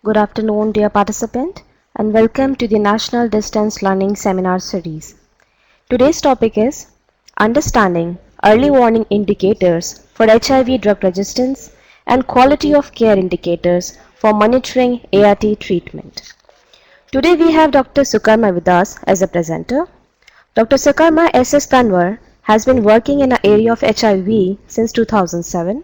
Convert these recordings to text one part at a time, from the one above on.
Good afternoon, dear participant, and welcome to the National Distance Learning Seminar Series. Today's topic is Understanding Early Warning Indicators for HIV Drug Resistance and Quality of Care Indicators for Monitoring ART Treatment. Today we have Dr. Sukarma with us as a presenter. Dr. Sukarma SS Tanwar has been working in the area of HIV since 2007.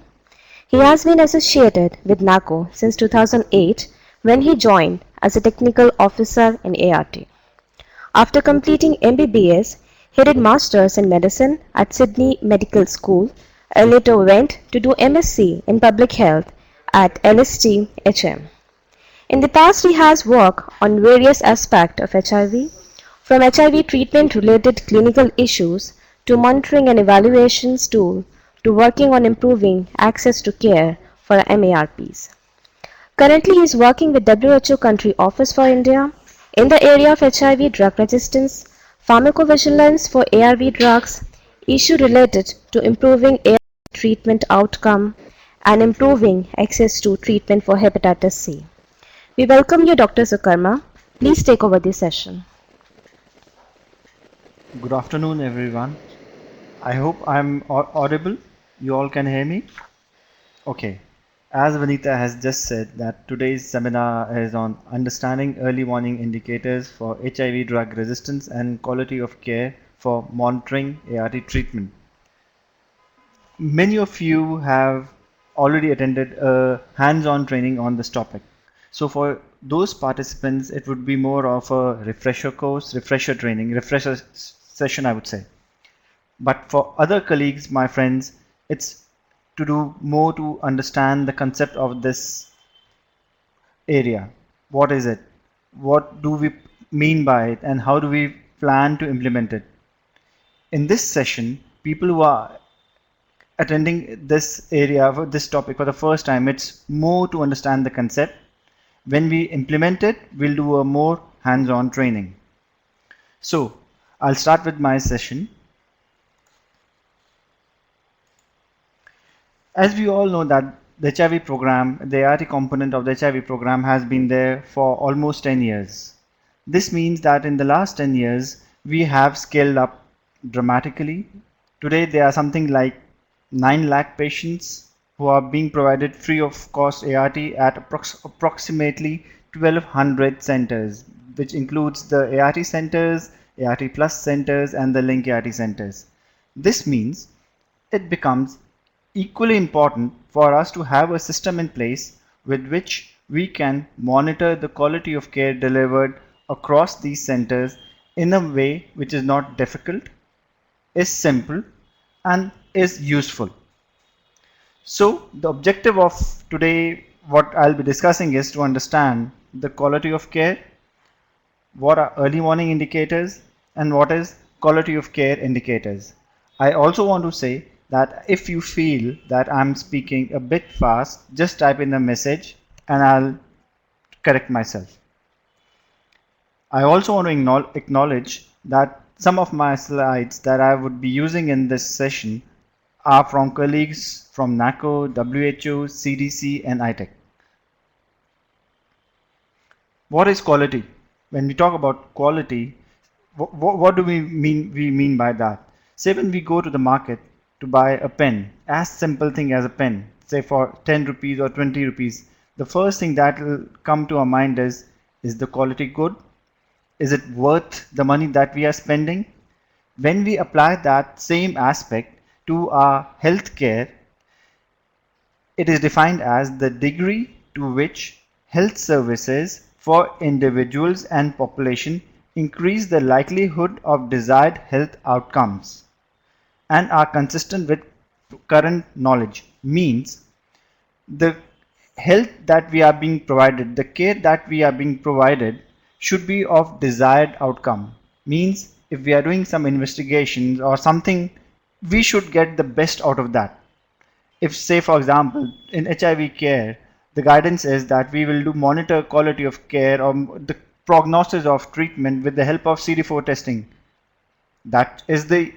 He has been associated with NACO since 2008 when he joined as a technical officer in ART. After completing MBBS, he did Masters in Medicine at Sydney Medical School and later went to do MSc in Public Health at LST HM. In the past, he has worked on various aspects of HIV, from HIV treatment-related clinical issues to monitoring and evaluations tool to working on improving access to care for MARPs. Currently, he is working with WHO Country Office for India in the area of HIV drug resistance, pharmacovigilance for ARV drugs, issue related to improving ARV treatment outcome, and improving access to treatment for hepatitis C. We welcome you, Dr. Sukarma. Please take over the session. Good afternoon, everyone. I hope I'm audible. You all can hear me? Okay. As Vanita has just said, that today's seminar is on understanding early warning indicators for HIV drug resistance and quality of care for monitoring ART treatment. Many of you have already attended a hands-on training on this topic. So for those participants, it would be more of a refresher course, refresher training, refresher session, I would say. But for other colleagues, my friends, it's to do more to understand the concept of this area. What is it? What do we mean by it? And how do we plan to implement it? In this session, people who are attending this area, for this topic for the first time, it's more to understand the concept. When we implement it, we'll do a more hands-on training. So I'll start with my session. As we all know that the HIV program, the ART component of the HIV program has been there for almost 10 years. This means that in the last 10 years, we have scaled up dramatically. Today, there are something like 9 lakh patients who are being provided free of cost ART at approximately 1200 centers, which includes the ART centers, ART Plus centers, and the Link ART centers. This means it becomes equally important for us to have a system in place with which we can monitor the quality of care delivered across these centers in a way which is not difficult, is simple, and is useful. So the objective of today, what I'll be discussing, is to understand the quality of care, what are early warning indicators, and what is quality of care indicators. I also want to say that if you feel that I'm speaking a bit fast, just type in the message and I'll correct myself. I also want to acknowledge that some of my slides that I would be using in this session are from colleagues from NACO, WHO, CDC, and ITEC. What is quality? When we talk about quality, what do we mean by that? Say when we go to the market to buy a pen, as simple thing as a pen, say for 10 rupees or 20 rupees, the first thing that will come to our mind is the quality good? Is it worth the money that we are spending? When we apply that same aspect to our healthcare, it is defined as the degree to which health services for individuals and population increase the likelihood of desired health outcomes and are consistent with current knowledge. Means the health that we are being provided, the care that we are being provided should be of desired outcome. Means if we are doing some investigations or something, we should get the best out of that. If, say for example, in HIV care, the guidance is that we will monitor quality of care or the prognosis of treatment with the help of CD4 testing. That is the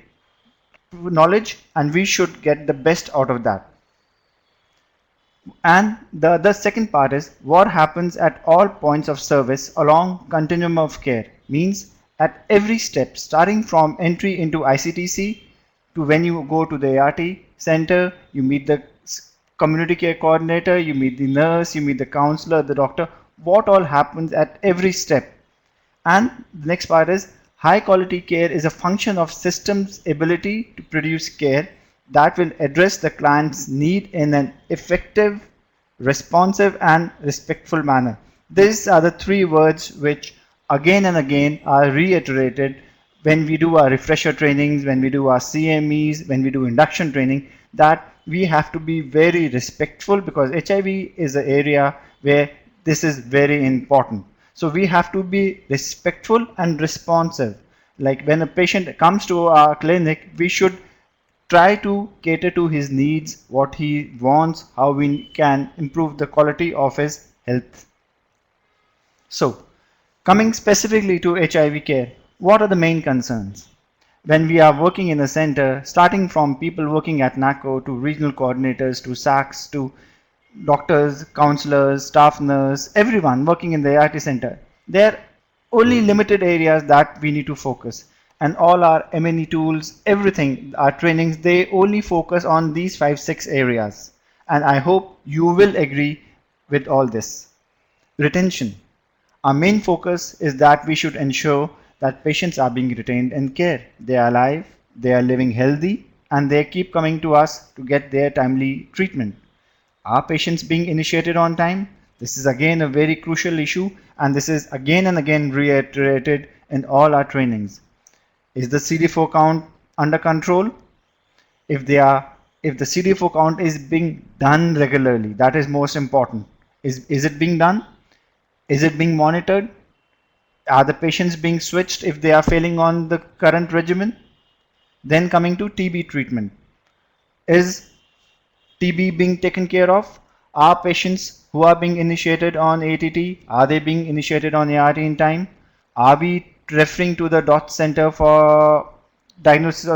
knowledge, and we should get the best out of that. And the second part is what happens at all points of service along continuum of care. Means at every step, starting from entry into ICTC to when you go to the ART center, you meet the community care coordinator, you meet the nurse, you meet the counselor, the doctor, what all happens at every step. And the next part is high quality care is a function of system's ability to produce care that will address the client's need in an effective, responsive and respectful manner. These are the three words which again and again are reiterated when we do our refresher trainings, when we do our CMEs, when we do induction training, that we have to be very respectful because HIV is an area where this is very important. So we have to be respectful and responsive. Like when a patient comes to our clinic, we should try to cater to his needs, what he wants, how we can improve the quality of his health. So, coming specifically to HIV care, what are the main concerns? When we are working in a center, starting from people working at NACO to regional coordinators to SACs to doctors, counselors, staff nurse, everyone working in the ART center, there are only limited areas that we need to focus. And all our M&E tools, everything, our trainings, they only focus on these 5-6 areas. And I hope you will agree with all this. Retention. Our main focus is that we should ensure that patients are being retained in care. They are alive, they are living healthy, and they keep coming to us to get their timely treatment. Are patients being initiated on time? This is again a very crucial issue, and this is again and again reiterated in all our trainings. Is the CD4 count under control? If the CD4 count is being done regularly, that is most important. Is it being done? Is it being monitored? Are the patients being switched if they are failing on the current regimen? Then coming to TB treatment. Is TB being taken care of? Are patients who are being initiated on ATT, are they being initiated on ART in time? Are we referring to the DOT center for diagnosis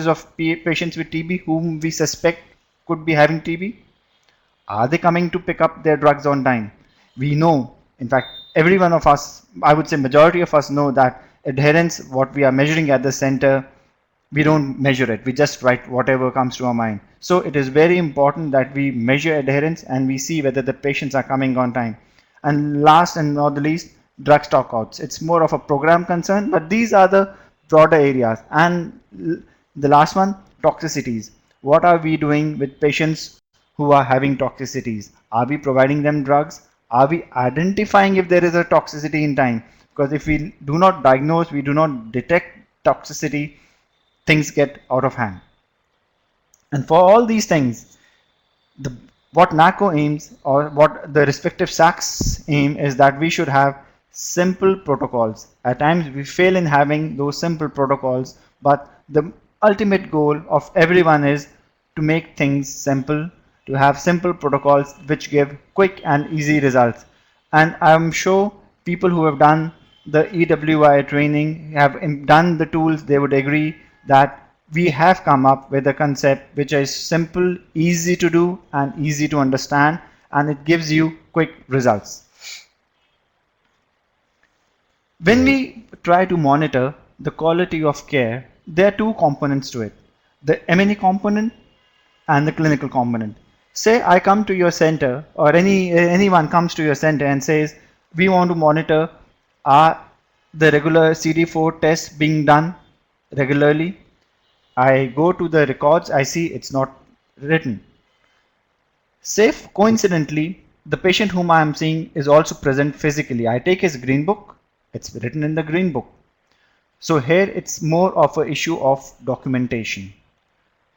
of patients with TB whom we suspect could be having TB? Are they coming to pick up their drugs on time? We know, in fact, every one of us, I would say majority of us know that adherence, what we are measuring at the center, we don't measure it. We just write whatever comes to our mind. So it is very important that we measure adherence and we see whether the patients are coming on time. And last and not the least, drug stockouts. It's more of a program concern, but these are the broader areas. And the last one, toxicities. What are we doing with patients who are having toxicities? Are we providing them drugs? Are we identifying if there is a toxicity in time? Because if we do not diagnose, we do not detect toxicity, things get out of hand. And for all these things, what NACO aims or what the respective SACs aim is that we should have simple protocols. At times we fail in having those simple protocols, but the ultimate goal of everyone is to make things simple, to have simple protocols which give quick and easy results. And I'm sure people who have done the EWI training have done the tools, they would agree that we have come up with a concept which is simple, easy to do and easy to understand, and it gives you quick results. When we try to monitor the quality of care, there are two components to it, the M&E component and the clinical component. Say I come to your center, or anyone comes to your center and says, we want to monitor, are the regular CD4 tests being done regularly? I go to the records, I see it's not written. Say coincidentally, the patient whom I am seeing is also present physically. I take his green book, it's written in the green book. So here it's more of an issue of documentation.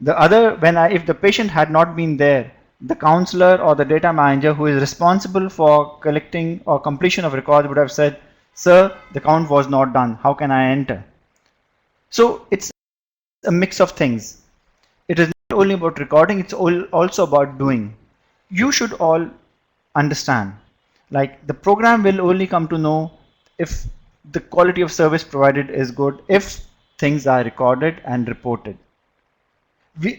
The other, if the patient had not been there, the counselor or the data manager who is responsible for collecting or completion of records would have said, sir, the count was not done, how can I enter? So it's a mix of things. It is not only about recording, it's also about doing. You should all understand, like the program will only come to know if the quality of service provided is good, if things are recorded and reported.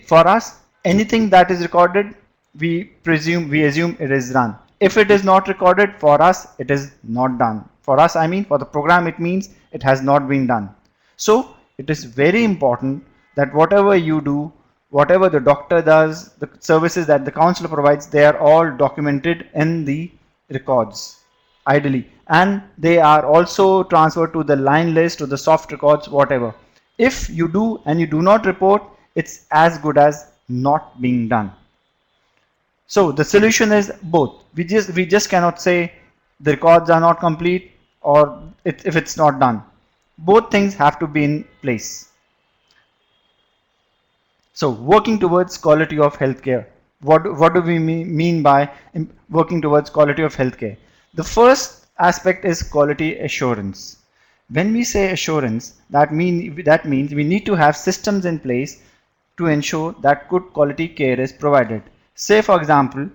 For us, anything that is recorded we assume it is done. If it is not recorded, for us it is not done. For us, I mean for the program, it means it has not been done. So it is very important that whatever you do, whatever the doctor does, the services that the counselor provides, they are all documented in the records, ideally, and they are also transferred to the line list, to the soft records, whatever. If you do and you do not report, it's as good as not being done. So the solution is both. We just cannot say the records are not complete or if it's not done. Both things have to be in place. So working towards quality of healthcare. What do we mean by working towards quality of healthcare? The first aspect is quality assurance. When we say assurance, that means we need to have systems in place to ensure that good quality care is provided. Say for example,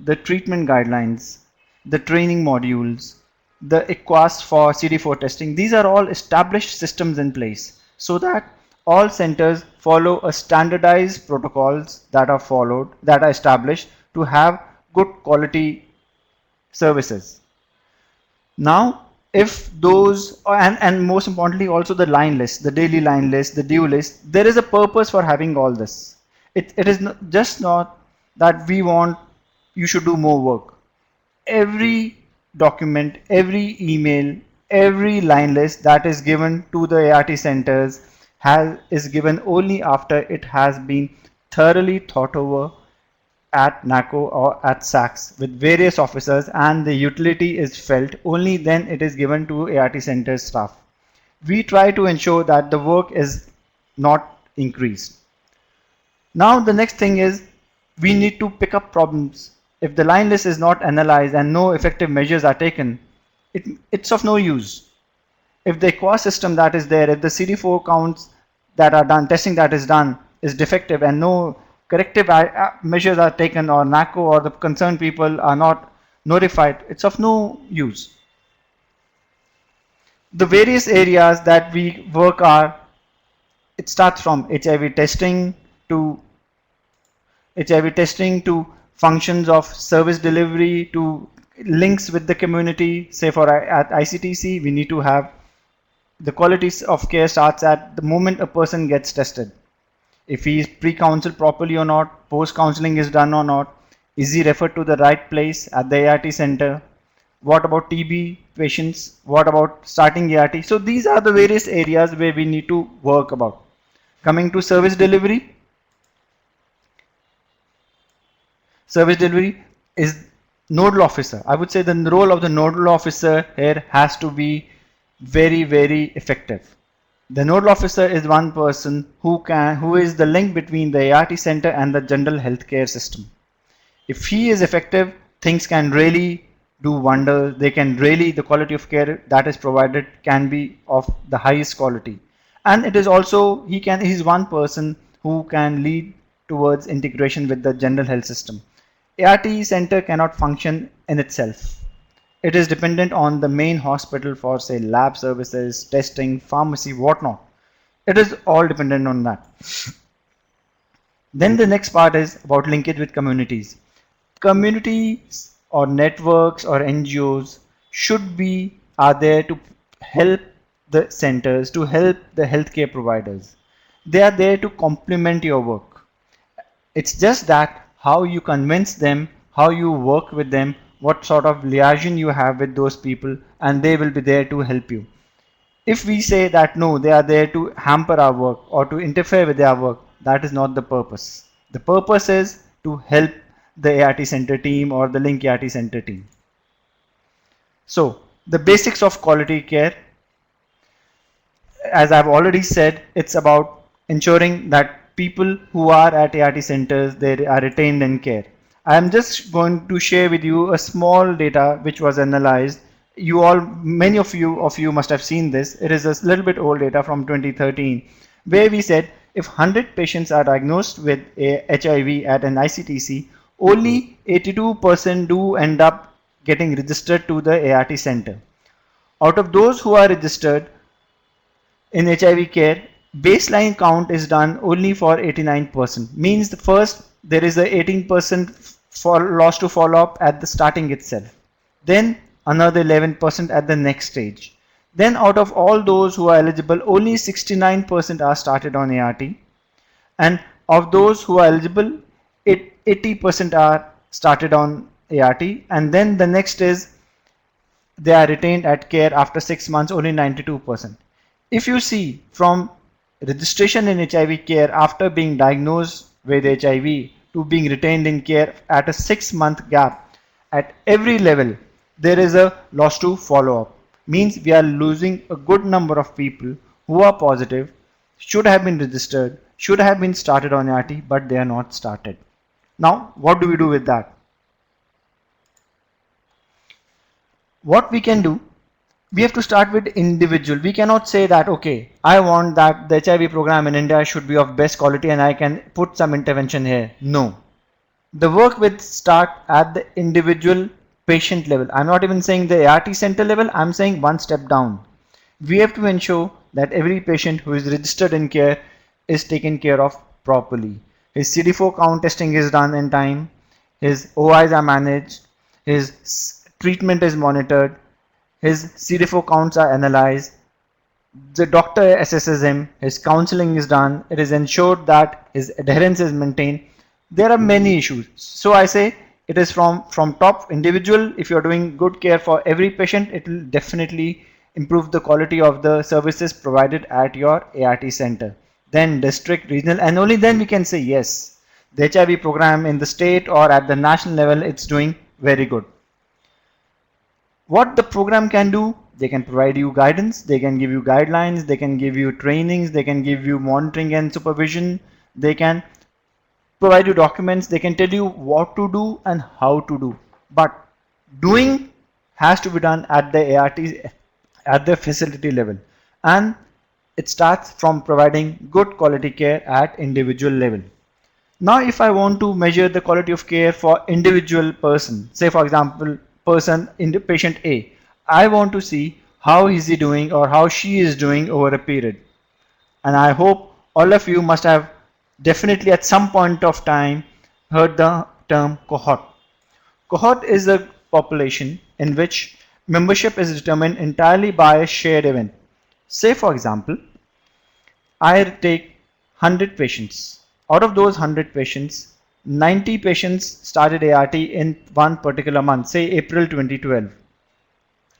the treatment guidelines, the training modules, the EQUAS for CD4 testing, these are all established systems in place so that all centers follow a standardized protocols that are established to have good quality services. Now, if those, and most importantly also the line list, the daily line list, the due list, there is a purpose for having all this. It is just not that we want you should do more work. Every document, every email, every line list that is given to the ART centers is given only after it has been thoroughly thought over at NACO or at SACS with various officers and the utility is felt, only then it is given to ART center staff. We try to ensure that the work is not increased. Now the next thing is we need to pick up problems. If the line list is not analyzed and no effective measures are taken, it's of no use. If the EQUAS system that is there, if the CD4 counts that are done, testing that is done is defective and no corrective measures are taken or NACO or the concerned people are not notified, it's of no use. The various areas that we work are, it starts from HIV testing to functions of service delivery to links with the community. Say for at ICTC, we need to have the quality of care starts at the moment a person gets tested. If he is pre-counseled properly or not, post-counseling is done or not, is he referred to the right place at the ART center? What about TB patients? What about starting ART? So these are the various areas where we need to work about. Coming to service delivery. Service delivery is nodal officer. I would say the role of the nodal officer here has to be very, very effective. The nodal officer is one person who is the link between the ART center and the general healthcare system. If he is effective, things can really do wonders. The quality of care that is provided can be of the highest quality. And it is also, he's one person who can lead towards integration with the general health system. ART center cannot function in itself. It is dependent on the main hospital for say lab services, testing, pharmacy, whatnot. It is all dependent on that. Then the next part is about linkage with communities. Communities or networks or NGOs are there to help the centers, to help the healthcare providers. They are there to complement your work. It's just that how you convince them, how you work with them, what sort of liaison you have with those people, and they will be there to help you. If we say that no, they are there to hamper our work or to interfere with their work, that is not the purpose. The purpose is to help the ART center team or the Link ART center team. So the basics of quality care, as I've already said, it's about ensuring that people who are at ART centers, they are retained in care. I am just going to share with you a small data which was analyzed. Many of you must have seen this. It is a little bit old data from 2013, where we said if 100 patients are diagnosed with HIV at an ICTC, only 82% do end up getting registered to the ART center. Out of those who are registered in HIV care, baseline count is done only for 89%. Means the first there is a 18% for loss to follow-up at the starting itself. Then another 11% at the next stage. Then out of all those who are eligible, only 69% are started on ART. And of those who are eligible, 80% are started on ART. And then the next is they are retained at care after 6 months, only 92%. If you see from registration in HIV care after being diagnosed with HIV to being retained in care at a 6-month gap, at every level there is a loss to follow up. Means we are losing a good number of people who are positive, should have been registered, should have been started on ART, but they are not started. Now what do we do with that? What we can do, we have to start with individual. We cannot say that, okay, I want that the HIV program in India should be of best quality and I can put some intervention here. No. The work will start at the individual patient level. I'm not even saying the ART center level, I'm saying one step down. We have to ensure that every patient who is registered in care is taken care of properly. His CD4 count testing is done in time, his OIs are managed, his treatment is monitored, his CD4 counts are analyzed, the doctor assesses him, his counseling is done, it is ensured that his adherence is maintained. There are many issues. So I say it is from top individual. If you are doing good care for every patient, it will definitely improve the quality of the services provided at your ART center. Then district, regional, and only then we can say yes, the HIV program in the state or at the national level, it's doing very good. What the program can do, they can provide you guidance, they can give you guidelines, they can give you trainings, they can give you monitoring and supervision, they can provide you documents, they can tell you what to do and how to do. But doing has to be done at the ART, at the facility level. And it starts from providing good quality care at individual level. Now if I want to measure the quality of care for individual person, say for example person in the patient A, I want to see how is he doing or how she is doing over a period. And I hope all of you must have definitely at some point of time heard the term cohort. Cohort is a population in which membership is determined entirely by a shared event. Say for example, I take 100 patients. Out of those 100 patients, 90 patients started ART in one particular month, say April 2012.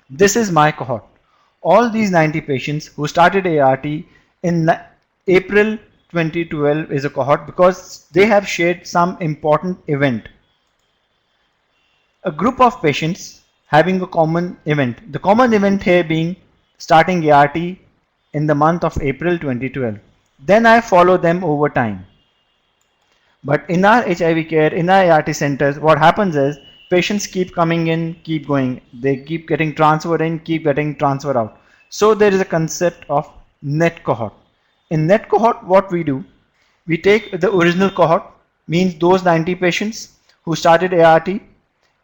This is my cohort. All these 90 patients who started ART in April 2012 is a cohort because they have shared some important event. A group of patients having a common event. The common event here being starting ART in the month of April 2012. Then I follow them over time. But in our HIV care, in our ART centers, what happens is patients keep coming in, keep going. They keep getting transferred in, keep getting transferred out. So there is a concept of net cohort. In net cohort, what we do, we take the original cohort, means those 90 patients who started ART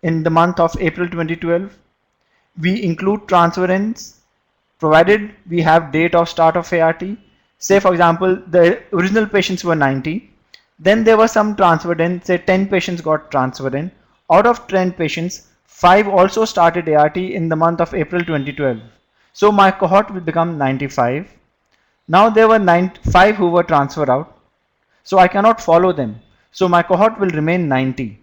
in the month of April 2012. We include transference provided we have date of start of ART. Say for example, the original patients were 90. Then there were some transferred in, say 10 patients got transferred in. Out of 10 patients, 5 also started ART in the month of April 2012. So my cohort will become 95. Now there were 5 who were transferred out. So I cannot follow them. So my cohort will remain 90.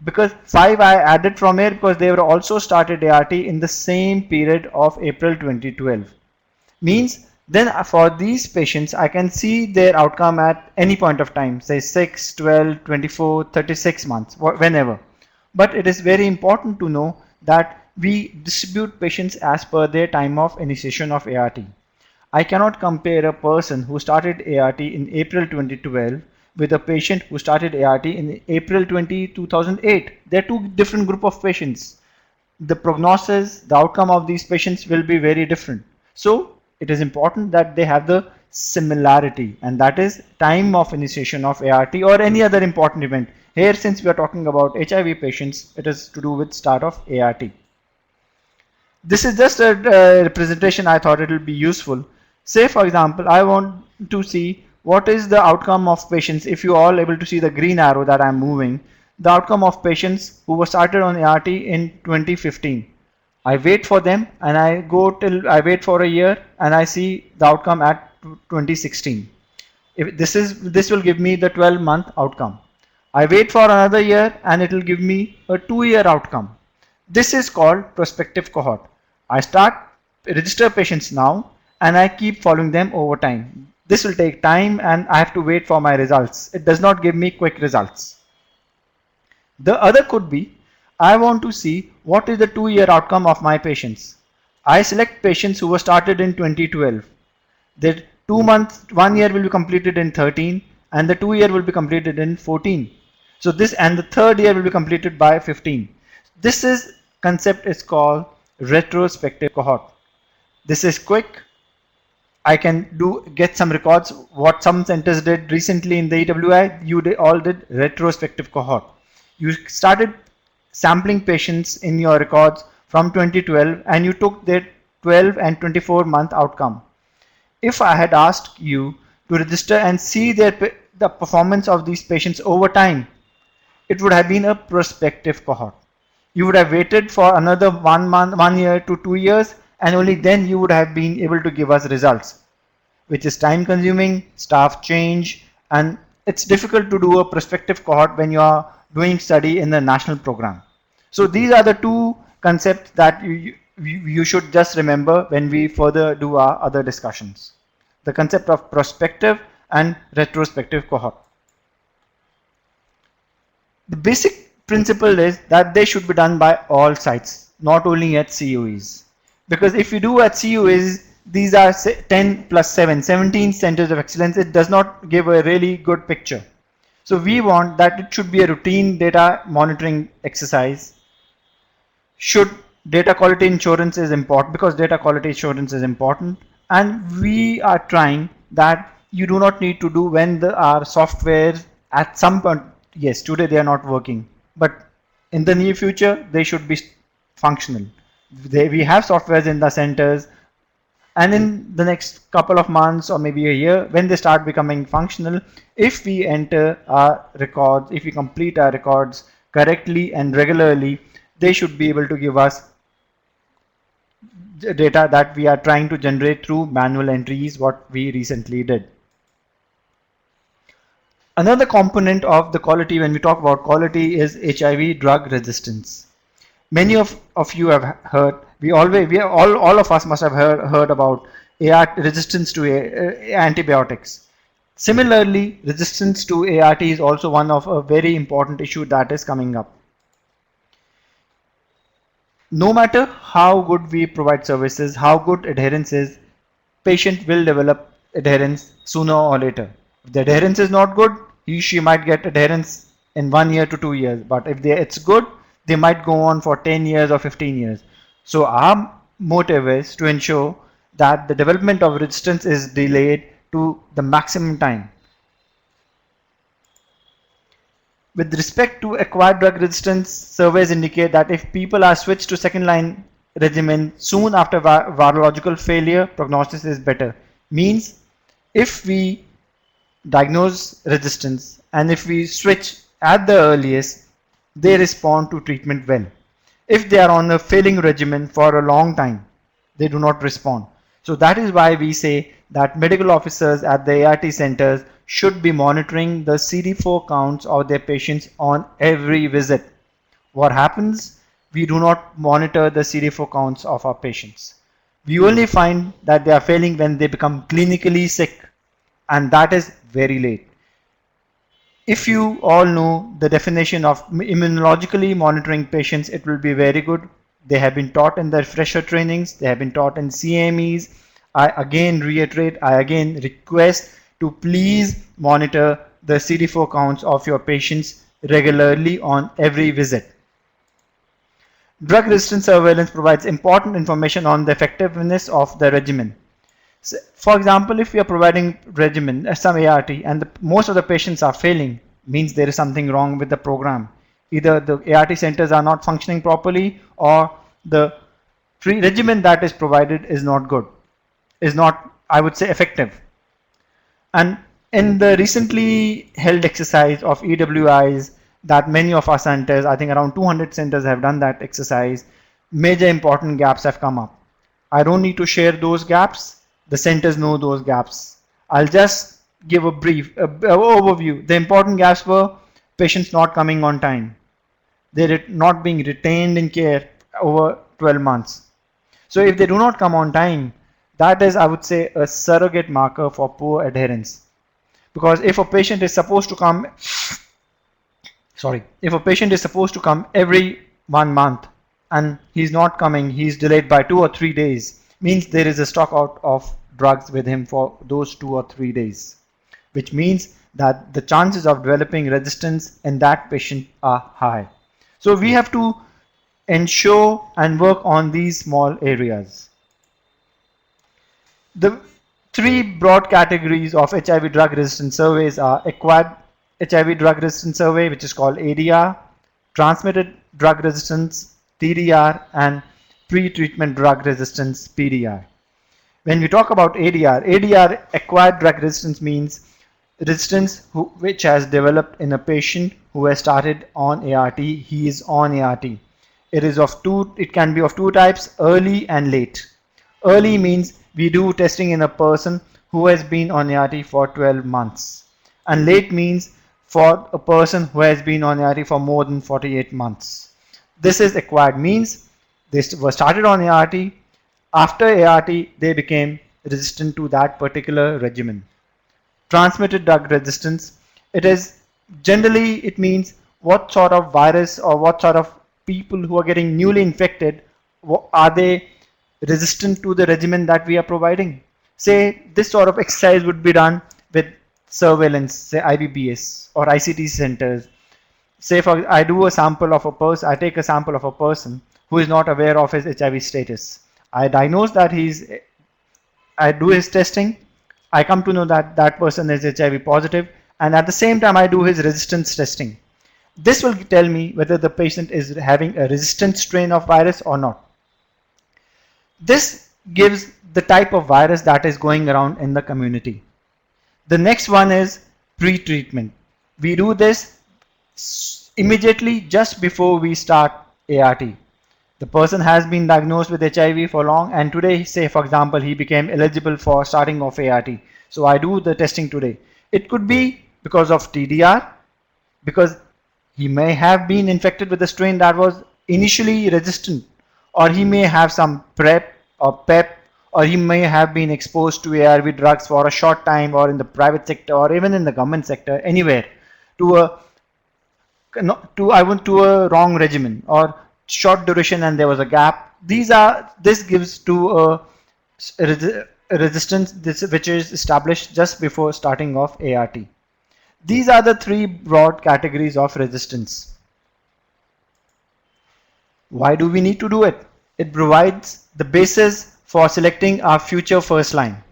Because 5 I added from here because they were also started ART in the same period of April 2012. Means then for these patients I can see their outcome at any point of time, say 6, 12, 24, 36 months, whenever. But it is very important to know that we distribute patients as per their time of initiation of ART. I cannot compare a person who started ART in April 2012 with a patient who started ART in April 2008. They are two different group of patients. The prognosis, the outcome of these patients will be very different. So it is important that they have the similarity, and that is time of initiation of ART or any other important event. Here, since we are talking about HIV patients, it is to do with start of ART. This is just a representation. I thought it will be useful. Say for example, I want to see what is the outcome of patients? If you all able to see the green arrow that I'm moving, the outcome of patients who were started on ART in 2015. I wait for them and I wait for a year and I see the outcome at 2016. If this will give me the 12-month outcome. I wait for another year and it will give me a 2-year outcome. This is called prospective cohort. I start register patients now and I keep following them over time. This will take time and I have to wait for my results. It does not give me quick results. The other could be, I want to see what is the 2-year outcome of my patients. I select patients who were started in 2012. The 1 year will be completed in 13 and the 2-year will be completed in 14. So this and the 3rd year will be completed by 15. This concept is called retrospective cohort. This is quick. I can get some records. What some centers did recently in the EWI, all did retrospective cohort. You started sampling patients in your records from 2012 and you took their 12 and 24-month outcome. If I had asked you to register and see the performance of these patients over time, it would have been a prospective cohort. You would have waited for another 1 year to 2 years and only then you would have been able to give us results, which is time consuming, staff change, and it's difficult to do a prospective cohort when you are doing study in the national program. So these are the two concepts that you should just remember when we further do our other discussions. The concept of prospective and retrospective cohort. The basic principle is that they should be done by all sites, not only at COEs. Because if you do at COEs, these are 10 plus 7, 17 centers of excellence. It does not give a really good picture. So we want that it should be a routine data monitoring exercise. Data quality insurance is important because data quality insurance is important. And we are trying that you do not need to do when our software at some point, yes, today they are not working, but in the near future, they should be functional. We have softwares in the centers and in the next couple of months or maybe a year, when they start becoming functional, if we enter our records, if we complete our records correctly and regularly, they should be able to give us data that we are trying to generate through manual entries, what we recently did. Another component of the quality, when we talk about quality, is HIV drug resistance. Many of you have heard, all of us must have heard about ART resistance to antibiotics. Similarly, resistance to ART is also one of a very important issue that is coming up. No matter how good we provide services, how good adherence is, patient will develop adherence sooner or later. If the adherence is not good, she might get adherence in 1 year to 2 years. But if it's good, they might go on for 10 years or 15 years. So our motive is to ensure that the development of resistance is delayed to the maximum time. With respect to acquired drug resistance, surveys indicate that if people are switched to second line regimen soon after virological failure, prognosis is better. Means if we diagnose resistance and if we switch at the earliest, they respond to treatment well. If they are on a failing regimen for a long time, they do not respond. So that is why we say that medical officers at the ART centers should be monitoring the CD4 counts of their patients on every visit. What happens? We do not monitor the CD4 counts of our patients. We only find that they are failing when they become clinically sick, and that is very late. If you all know the definition of immunologically monitoring patients, it will be very good. They have been taught in the refresher trainings, they have been taught in CMEs. I again reiterate, I again request to please monitor the CD4 counts of your patients regularly on every visit. Drug resistance surveillance provides important information on the effectiveness of the regimen. So, for example, if we are providing regimen, some ART, and most of the patients are failing, means there is something wrong with the program. Either the ART centers are not functioning properly, or the regimen that is provided is not good, is not, I would say, effective. And In the recently held exercise of EWIs that many of our centers, I think around 200 centers have done that exercise, major important gaps have come up. I don't need to share those gaps. The centers know those gaps. I'll just give a brief overview. The important gaps were patients not coming on time. They're not being retained in care over 12 months. So if they do not come on time, that is, I would say, a surrogate marker for poor adherence. Because if a patient is supposed to come, if a patient is supposed to come every 1 month and he's not coming, he's delayed by 2 or 3 days, means there is a stock out of drugs with him for those 2 or 3 days, which means that the chances of developing resistance in that patient are high. So we have to ensure and work on these small areas. The three broad categories of HIV drug resistance surveys are acquired HIV drug resistance survey, which is called ADR, transmitted drug resistance TDR, and pre-treatment drug resistance PDR. When we talk about ADR, acquired drug resistance, means resistance which has developed in a patient who has started on ART. He is on ART. It can be of two types, early and late. Early means we do testing in a person who has been on ART for 12 months. And late means for a person who has been on ART for more than 48 months. This is acquired, means they were started on ART. After ART, they became resistant to that particular regimen. Transmitted drug resistance, it means what sort of virus or what sort of people who are getting newly infected, are they resistant to the regimen that we are providing? Say this sort of exercise would be done with surveillance, say IBBS or ICT centers. Say I do a sample of a person, I take a sample of a person who is not aware of his HIV status. I diagnose that I do his testing, I come to know that that person is HIV positive, and at the same time I do his resistance testing. This will tell me whether the patient is having a resistant strain of virus or not. This gives the type of virus that is going around in the community. The next one is pre-treatment. We do this immediately just before we start ART. The person has been diagnosed with HIV for long, and today, say for example, he became eligible for starting of ART. So I do the testing today. It could be because of TDR, because he may have been infected with a strain that was initially resistant, or he may have some PrEP or PEP, or he may have been exposed to ARV drugs for a short time, or in the private sector or even in the government sector, anywhere, to a wrong regimen or short duration, and there was a gap. This gives to a resistance which is established just before starting of ART. These are the three broad categories of resistance. Why do we need to do it? It provides the basis for selecting our future first line.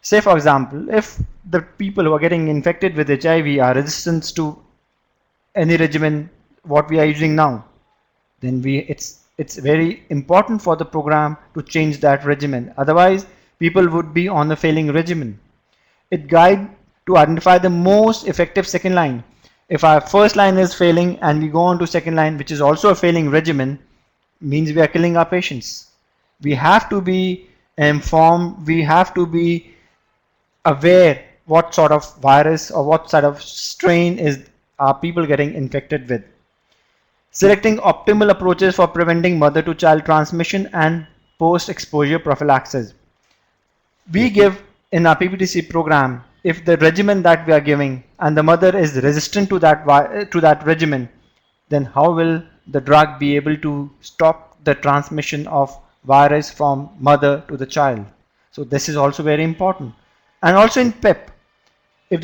Say for example, if the people who are getting infected with HIV are resistant to any regimen what we are using now, then it's very important for the program to change that regimen. Otherwise, people would be on a failing regimen. It guides to identify the most effective second line. If our first line is failing and we go on to second line, which is also a failing regimen, means we are killing our patients. We have to be informed, we have to be aware what sort of virus or what sort of strain are people getting infected with. Selecting optimal approaches for preventing mother-to-child transmission and post-exposure prophylaxis. We give in our PPTC program, if the regimen that we are giving and the mother is resistant to that regimen, then how will the drug be able to stop the transmission of virus from mother to the child? So this is also very important. And also in PEP, if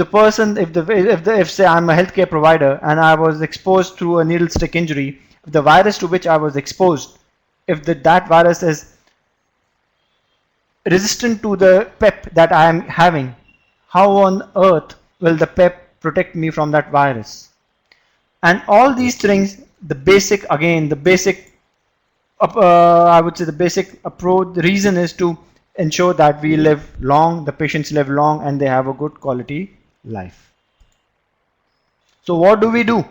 say I'm a healthcare provider and I was exposed through a needle stick injury, the virus to which I was exposed, if that virus is resistant to the PEP that I am having, how on earth will the PEP protect me from that virus? And all these things, I would say the basic approach, the reason is to ensure that we live long, the patients live long, and they have a good quality life. So what do?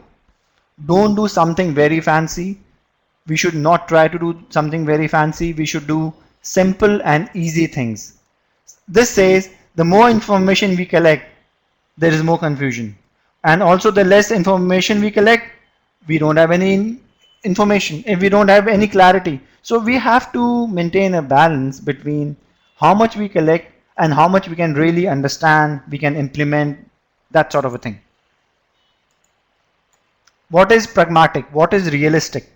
Don't do something very fancy. We should not try to do something very fancy. We should do simple and easy things. This says the more information we collect, there is more confusion. And also the less information we collect, we don't have any information, if we don't have any clarity. So we have to maintain a balance between how much we collect and how much we can really understand, we can implement, that sort of a thing. What is pragmatic? What is realistic?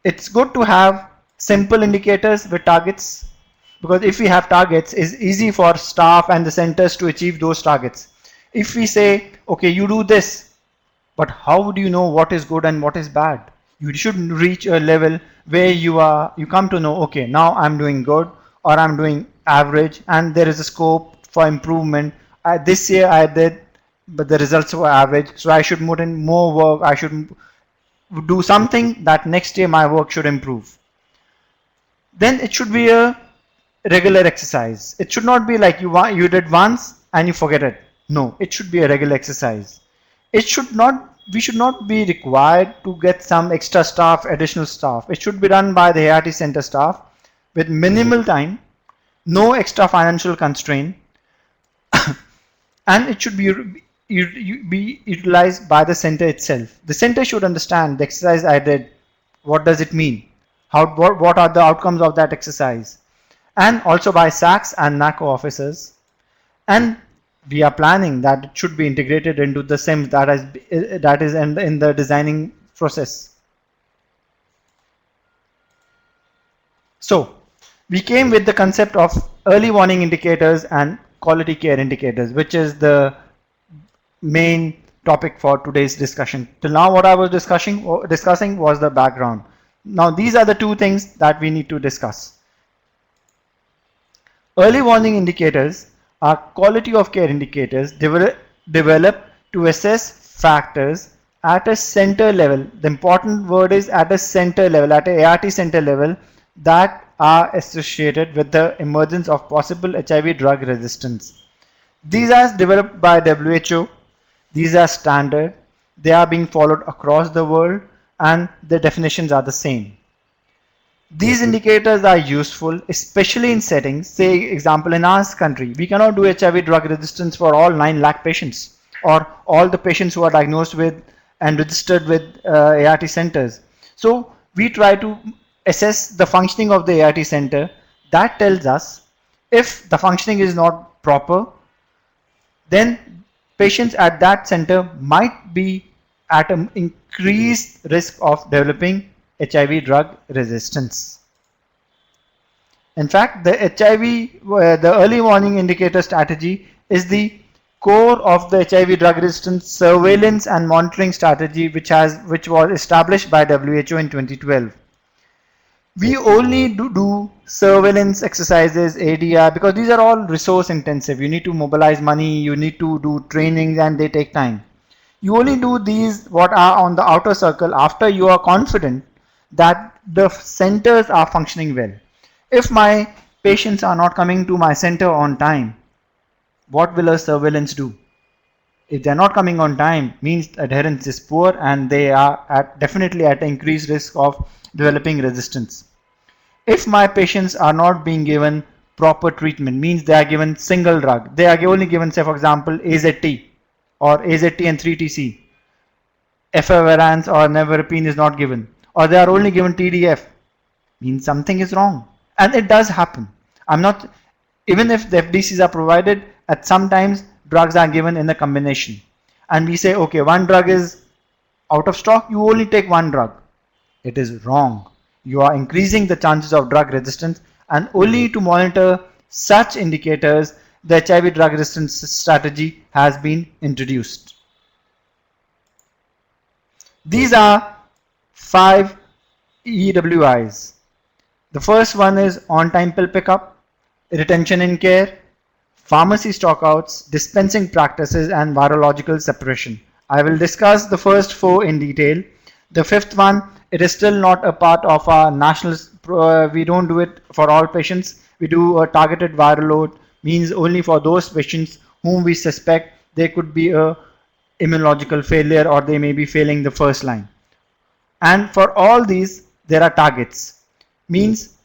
It's good to have simple indicators with targets, because if we have targets, it's easy for staff and the centers to achieve those targets. If we say, okay, you do this, but how do you know what is good and what is bad? You should reach a level where you come to know, okay, now I'm doing good or I'm doing average and there is a scope for improvement. This year I did, but the results were average, so I should put in more work. I should do something that next year my work should improve. Then it should be a regular exercise. It should not be like you did once and you forget it. No, it should be a regular exercise. We should not be required to get some extra staff, additional staff. It should be done by the ART center staff with minimal time, no extra financial constraint, and it should be utilized by the center itself. The center should understand the exercise I did, what does it mean, what are the outcomes of that exercise, and also by SACs and NACO officers. And we are planning that it should be integrated into the SIMS that is in the designing process. So we came with the concept of early warning indicators and quality care indicators, which is the main topic for today's discussion. Till now what I was discussing was the background. Now these are the two things that we need to discuss. Early warning indicators are quality of care indicators developed to assess factors at a center level. The important word is at a center level, at a ART center level, that are associated with the emergence of possible HIV drug resistance. These are developed by WHO. These are standard. They are being followed across the world and the definitions are the same. These indicators are useful, especially in settings, say example in our country, we cannot do HIV drug resistance for all 9 lakh patients or all the patients who are diagnosed with and registered with ART centers. So we try to assess the functioning of the ART center. That tells us if the functioning is not proper, then patients at that center might be at an increased risk of developing HIV drug resistance. In fact, the the early warning indicator strategy is the core of the HIV drug resistance surveillance and monitoring strategy, which was established by WHO in 2012. We only do surveillance exercises, ADR, because these are all resource intensive. You need to mobilize money, you need to do trainings, and they take time. You only do these what are on the outer circle after you are confident that the centers are functioning well. If my patients are not coming to my center on time, what will a surveillance do? If they're not coming on time, means adherence is poor and they are definitely at increased risk of developing resistance. If my patients are not being given proper treatment, means they are given single drug, they are only given, say for example, AZT or AZT and 3TC, efavirenz or nevirapine is not given, or they are only given TDF, means something is wrong. And it does happen. Even if the FDCs are provided, at sometimes drugs are given in a combination. And we say, okay, one drug is out of stock, you only take one drug. It is wrong. You are increasing the chances of drug resistance, and only to monitor such indicators, the HIV drug resistance strategy has been introduced. These are 5 EWIs. The first one is on-time pill pickup, retention in care, pharmacy stockouts, dispensing practices, and virological suppression. I will discuss the first 4 in detail. The 5th one, it is still not a part of our national, we don't do it for all patients. We do a targeted viral load, means only for those patients whom we suspect there could be a immunological failure, or they may be failing the first line. And for all these there are targets, means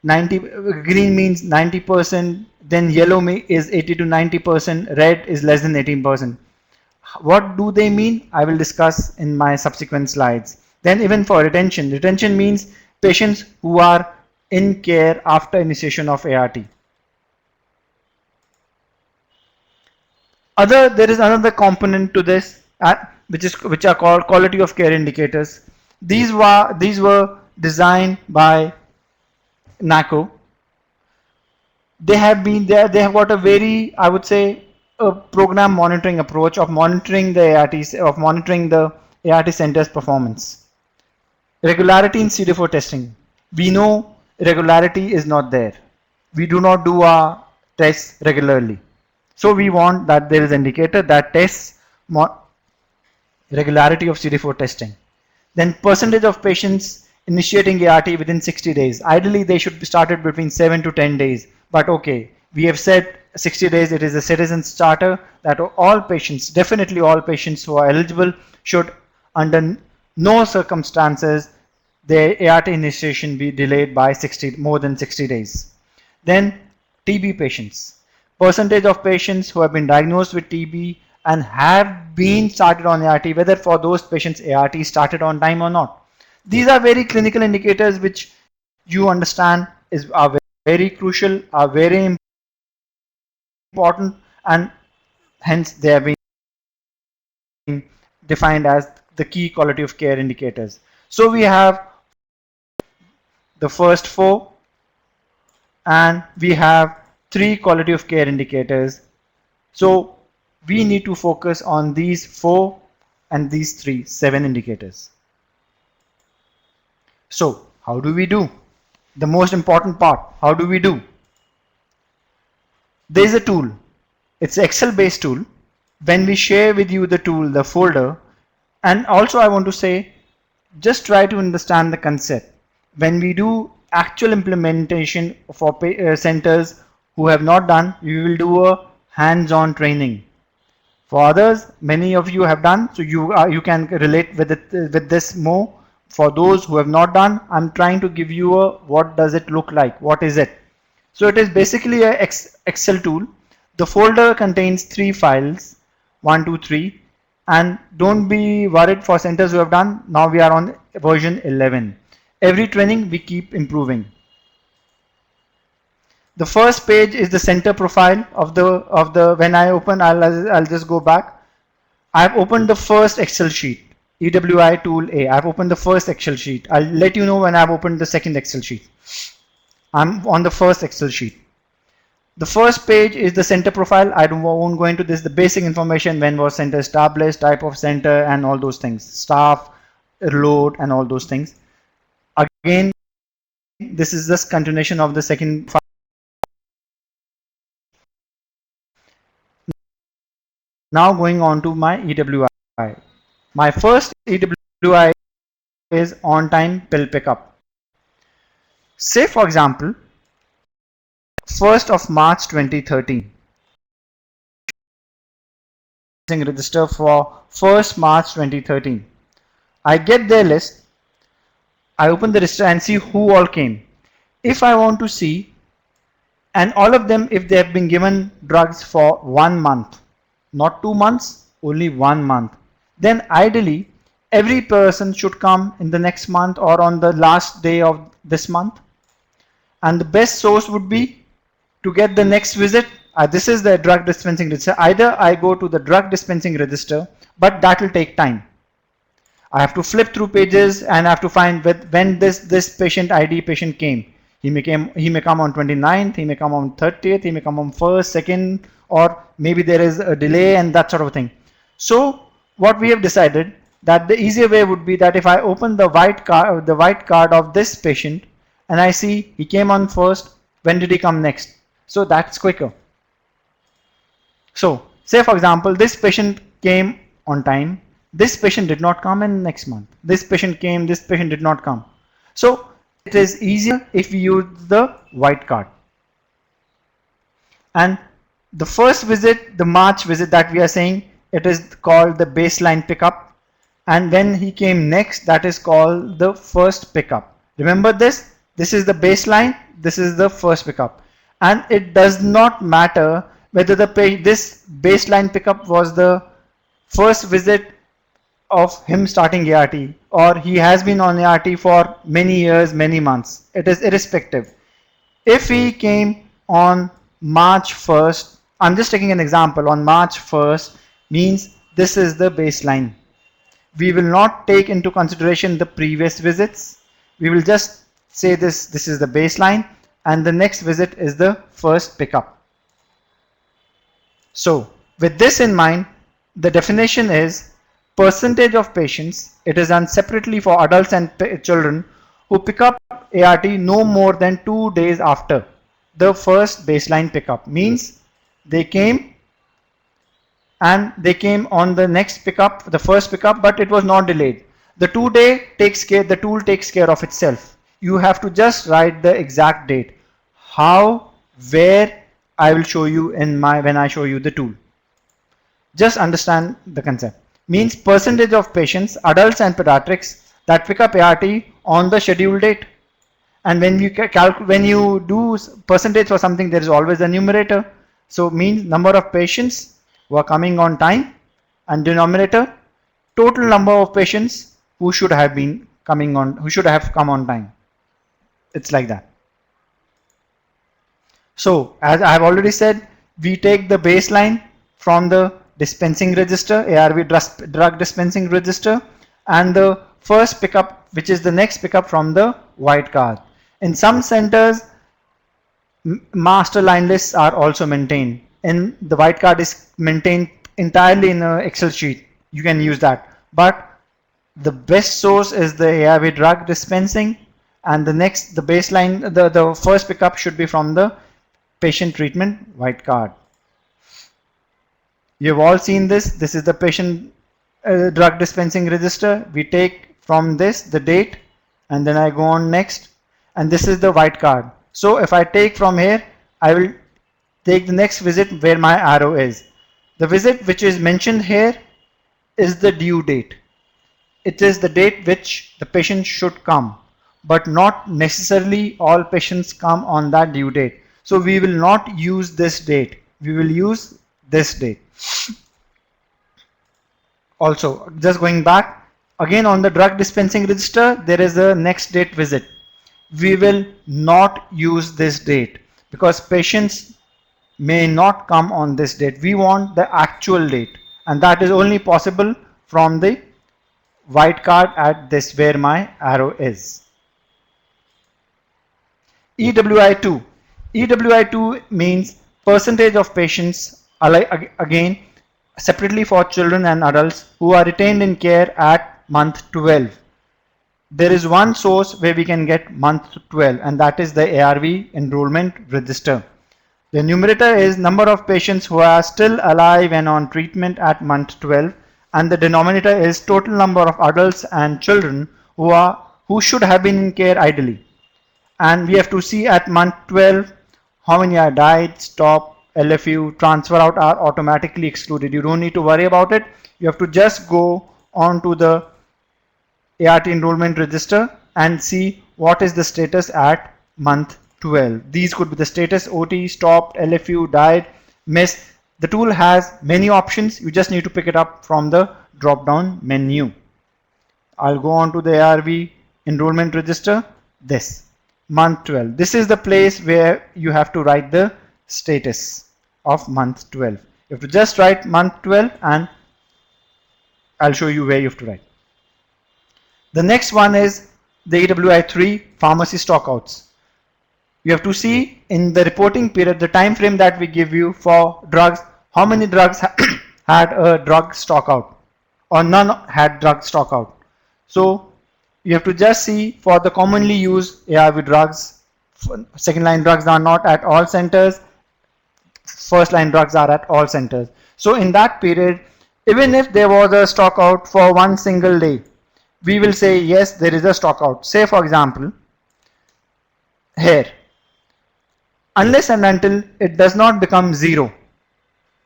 90, green means 90%, then yellow is 80 to 90%, red is less than 18%. What do they mean? I will discuss in my subsequent slides. Then even for retention, retention means patients who are in care after initiation of ART. There is another component to this, which are called quality of care indicators. These were designed by NACO. They have been there. They have got a very, I would say, a program monitoring approach of monitoring the ART centers' performance. Regularity in CD4 testing. We know regularity is not there. We do not do our tests regularly. So we want that there is an indicator that tests regularity of CD4 testing. Then percentage of patients initiating ART within 60 days. Ideally, they should be started between 7 to 10 days. But okay, we have said 60 days, it is a citizen's charter that all patients, definitely all patients who are eligible, should under no circumstances their ART initiation be delayed by more than 60 days. Then TB patients. Percentage of patients who have been diagnosed with TB and have been started on ART, whether for those patients ART started on time or not. These are very clinical indicators which you understand are very crucial, are very important, and hence they have been defined as the key quality of care indicators. So we have the first four, and we have 3 quality of care indicators. So we need to focus on these 4 and these 7 indicators. So how do we do? The most important part, how do we do? There is a tool. It's an Excel based tool. When we share with you the tool, the folder, and also I want to say, just try to understand the concept. When we do actual implementation for centers who have not done, we will do a hands-on training. For others, many of you have done, so you can relate with this more. For those who have not done, I'm trying to give you a what does it look like, what is it. So it is basically a Excel tool. The folder contains 3 files, 1, 2, 3, and don't be worried for centers who have done. Now we are on version 11. Every training we keep improving. The first page is the center profile of the when I open, I'll just go back. I've opened the first Excel sheet, EWI tool A. I've opened the first Excel sheet. I'll let you know when I've opened the second Excel sheet. I'm on the first Excel sheet. The first page is the center profile. I won't go into this. The basic information: when was center established, type of center, and all those things, staff, load, and all those things. Again, this is just continuation of the second file. Now going on to my EWI. My first EWI is on time pill pickup. Say for example, 1st of March 2013. Register for 1st March 2013. I get their list. I open the register and see who all came. If I want to see, and all of them, if they have been given drugs for 1 month, not 2 months, only 1 month, then ideally every person should come in the next month or on the last day of this month. And the best source would be to get the next visit. This is the drug dispensing register. Either I go to the drug dispensing register, but that will take time. I have to flip through pages and I have to find when this patient ID patient came. He may come on 29th, he may come on 30th, he may come on 1st, 2nd, or maybe there is a delay and that sort of thing. So what we have decided, that the easier way would be that if I open the white card of this patient and I see he came on 1st, when did he come next? So that's quicker. So say for example, this patient came on time, this patient did not come in next month, this patient came, this patient did not come. So it is easier if we use the white card. And The first visit, the March visit that we are saying, it is called the baseline pickup, and when he came next, that is called the first pickup. Remember this? This is the baseline, this is the first pickup, and it does not matter whether this baseline pickup was the first visit of him starting ART or he has been on ART for many years, many months. It is irrespective. If he came on March 1st, I'm just taking an example, on March 1st means this is the baseline. We will not take into consideration the previous visits. We will just say this is the baseline, and the next visit is the first pickup. So with this in mind, the definition is percentage of patients, it is done separately for adults and children, who pick up ART no more than 2 days after the first baseline pickup. Means they came and they came on the next pickup, the first pickup, but it was not delayed. The 2 day takes care, the tool takes care of itself. You have to just write the exact date. How, where, I will show you when I show you the tool. Just understand the concept. Means percentage of patients, adults and pediatrics, that pick up ART on the scheduled date. And when you do percentage for something, there is always a numerator. So means number of patients who are coming on time, and denominator total number of patients who should have come on time. It's like that. So as I have already said, we take the baseline from the dispensing register, ARV drug dispensing register, and the first pickup, which is the next pickup, from the white card. In some centers, master line lists are also maintained, and the white card is maintained entirely in an Excel sheet. You can use that, but the best source is the ARV drug dispensing, and the baseline, the first pickup should be from the patient treatment white card. You have all seen this. This is the patient drug dispensing register. We take from this the date, and then I go on next, and this is the white card. So if I take from here, I will take the next visit where my arrow is. The visit which is mentioned here is the due date. It is the date which the patient should come, but not necessarily all patients come on that due date. So we will not use this date. We will use this date. Also, just going back again, on the drug dispensing register, there is a next date visit. We will not use this date because patients may not come on this date. We want the actual date, and that is only possible from the white card at this where my arrow is. EWI2. EWI2 means percentage of patients, again separately for children and adults, who are retained in care at month 12. There is one source where we can get month 12, and that is the ARV enrollment register. The numerator is number of patients who are still alive and on treatment at month 12, and the denominator is total number of adults and children who should have been in care ideally. And we have to see at month 12 how many are died, stop, LFU, transfer out are automatically excluded. You don't need to worry about it. You have to just go on to the ART enrollment register and see what is the status at month 12. These could be the status: OT, stopped, LFU, died, missed. The tool has many options. You just need to pick it up from the drop down menu. I'll go on to the ARV enrollment register. This month 12. This is the place where you have to write the status of month 12. You have to just write month 12, and I'll show you where you have to write. The next one is the EWI3 pharmacy stockouts. You have to see in the reporting period, the time frame that we give you for drugs, how many drugs had a drug stockout or none had drug stockout. So you have to just see for the commonly used ARV drugs, second line drugs are not at all centers, first line drugs are at all centers. So in that period, even if there was a stockout for one single day, we will say yes, there is a stockout. Say for example, here, unless and until it does not become zero,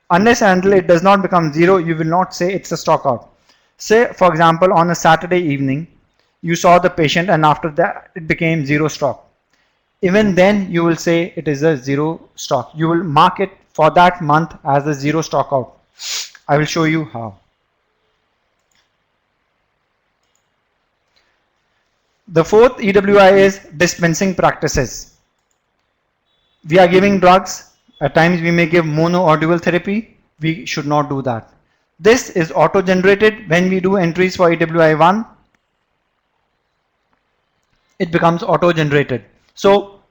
Unless and until it does not become zero, you will not say it's a stock out. Say, for example, on a Saturday evening, you saw the patient and after that it became zero stock. Even then, you will say it is a zero stock. You will mark it for that month as a zero stock out. I will show you how. The fourth EWI is dispensing practices. We are giving drugs. At times we may give mono or dual therapy. We should not do that. This is auto-generated. When we do entries for EWI1, it becomes auto-generated. So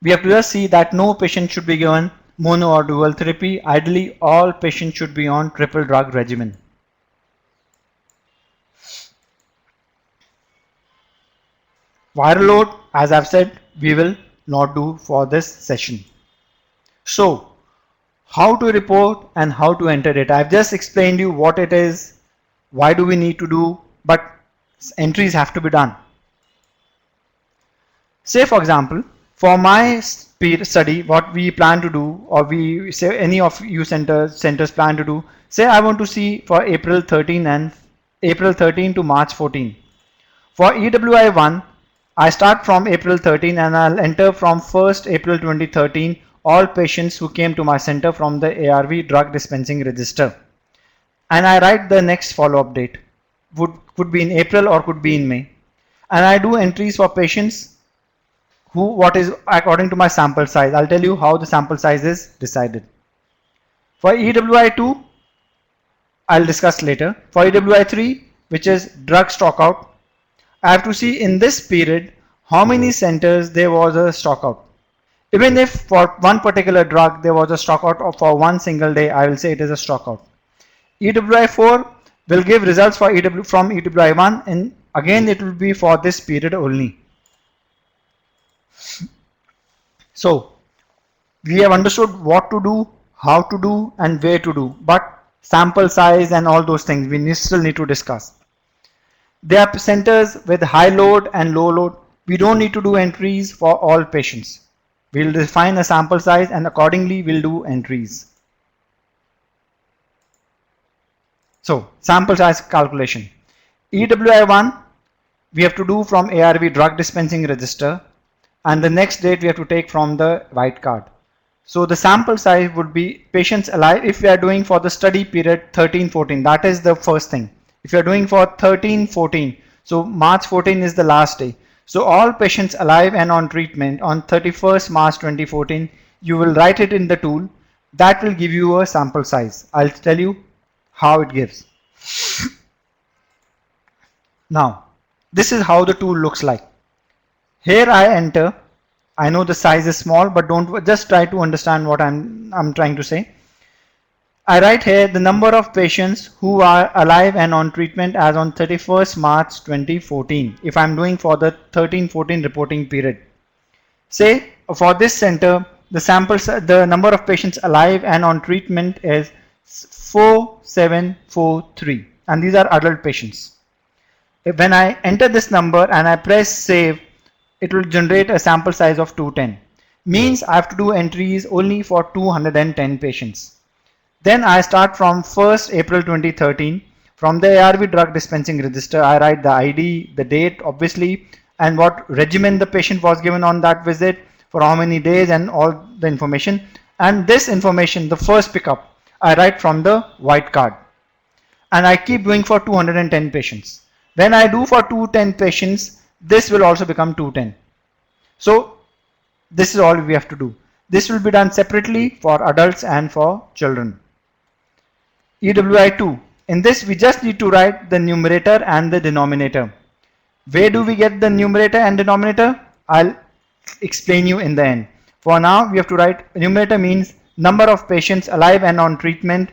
we have to just see that no patient should be given mono or dual therapy. Ideally, all patients should be on triple drug regimen. Viral load, as I've said, we will not do for this session. So, how to report and how to enter it. I've just explained you what it is, why do we need to do, but entries have to be done. Say for example, for my study, what we plan to do, or we say any of you centers plan to do, say I want to see for April 13 and April 13 to March 14. For EWI1, I start from April 13 and I'll enter from 1st April 2013 all patients who came to my center from the ARV drug dispensing register. And I write the next follow-up date. Could be in April or could be in May. And I do entries for patients who, what is according to my sample size. I'll tell you how the sample size is decided. For EWI2, I'll discuss later. For EWI3, which is drug stockout, I have to see in this period how many centers there was a stockout. Even if for one particular drug there was a stockout for one single day, I will say it is a stockout. EWI4 will give results for from EWI1 and again it will be for this period only. So we have understood what to do, how to do and where to do, but sample size and all those things we still need to discuss. There are centers with high load and low load. We don't need to do entries for all patients. We'll define a sample size and accordingly we'll do entries. So sample size calculation. EWI1 we have to do from ARV drug dispensing register and the next date we have to take from the white card. So the sample size would be patients alive if we are doing for the study period 13-14. That is the first thing. If you are doing for 13-14, so March 14 is the last day. So all patients alive and on treatment on 31st March 2014, you will write it in the tool. That will give you a sample size. I'll tell you how it gives. Now, this is how the tool looks like. Here I enter. I know the size is small, but don't just try to understand what I'm trying to say. I write here the number of patients who are alive and on treatment as on 31st March 2014 if I'm doing for the 13-14 reporting period. Say for this center the number of patients alive and on treatment is 4743 and these are adult patients. When I enter this number and I press save, it will generate a sample size of 210. Means I have to do entries only for 210 patients. Then I start from 1st April 2013. From the ARV drug dispensing register, I write the ID, the date obviously, and what regimen the patient was given on that visit, for how many days and all the information. And this information, the first pickup, I write from the white card. And I keep doing for 210 patients. When I do for 210 patients, this will also become 210. So this is all we have to do. This will be done separately for adults and for children. EWI2. In this we just need to write the numerator and the denominator. Where do we get the numerator and denominator? I'll explain you in the end. For now we have to write numerator means number of patients alive and on treatment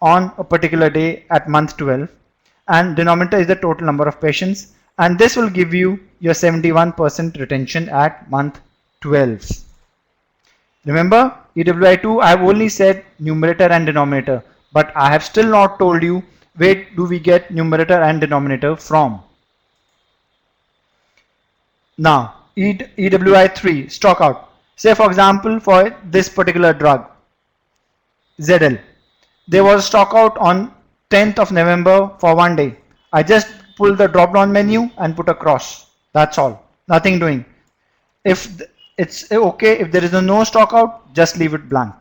on a particular day at month 12 and denominator is the total number of patients and this will give you your 71% retention at month 12. Remember EWI2 I have only said numerator and denominator, but I have still not told you where do we get numerator and denominator from. Now EWI3 stockout. Say for example for this particular drug ZL, There was a stock out on 10th of November for 1 day. I just pulled the drop down menu and put a cross. That's all. Nothing doing. If it's okay, if there is no stock out, just leave it blank.